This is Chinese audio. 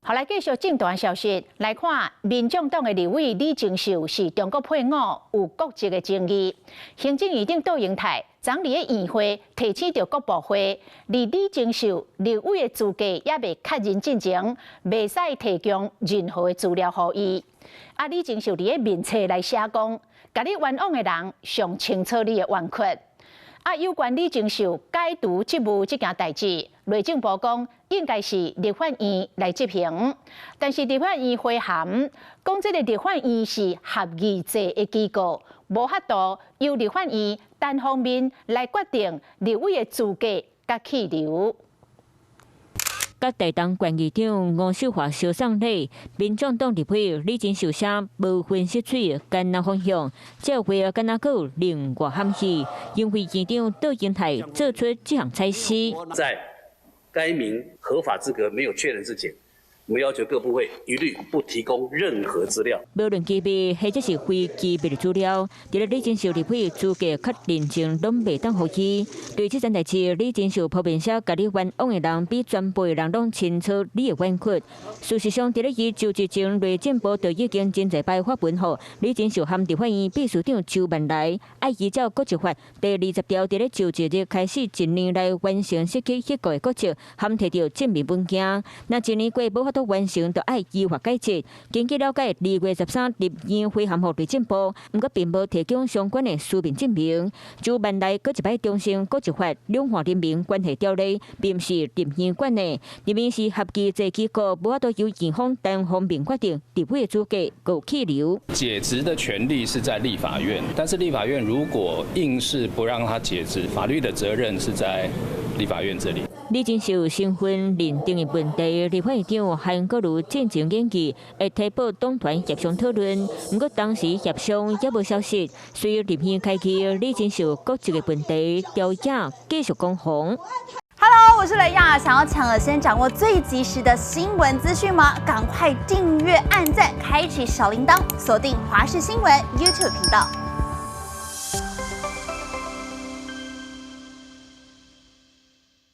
好，来继续正段消息来看，民众党的立委李正秀是中国配偶，有国籍的争议。行政院长杜英泰昨日的议会提醒着各部会，李正秀立委的资格也未确认之前，未使提供任何的资料给伊。李正秀伫个面册来写讲，甲你冤枉的人上清楚你的冤屈。有关李正秀解除职务这件代志，内政部讲应该是立法院来执行，但是立法院回函讲，这个立法院是合议制的机构，无法度由立法院单方面来决定立委的资格甲去留。甲台东县议长吴秀华相送礼，民众党立委李正秀写无分析水艰难方向，这会敢若有另外含义，因为议长杜英泰做出这项采示。在该名合法资格没有确认之前，我们要求各部会一律不提供任何资料，无论机密或者是非机密的资料，除了李正秀立委资格确认前，拢未当予伊。对这件代志，李正秀普遍写甲你冤枉的人比全部的人拢清楚你的冤屈。事实上，伫咧伊就职前，内政部就已经真侪摆发文予李正秀和立法院秘书长周万来，爱依照国籍法第20条，伫咧就职日开始1年内完成失去迄个国籍，含摕到证明文件。那1年过无法度完成，就爱依法解职。根据了解，2月13日立院回函予内政部，不过并无提供相关的书面证明。周万来搁一摆重申国籍法两岸人民关系条例并不是立院管的，立院是合议制机构，无法度由院方单方面决定立委的资格够去留。解职的权利是在立法院，但是立法院如果硬是不让他解职，法律的责任是在立法院这里。李正秀身份认定的问题，立法院长韩国瑜进行演议，会提报党团协商讨论。不过当时协商也无消息，随立院开启，李正秀国籍的问题，调查继续攻防。Hello， 我是雷亚，想要抢先掌握最及时的新闻资讯吗？赶快订阅、按赞、开启小铃铛，锁定华视新闻 YouTube 频道。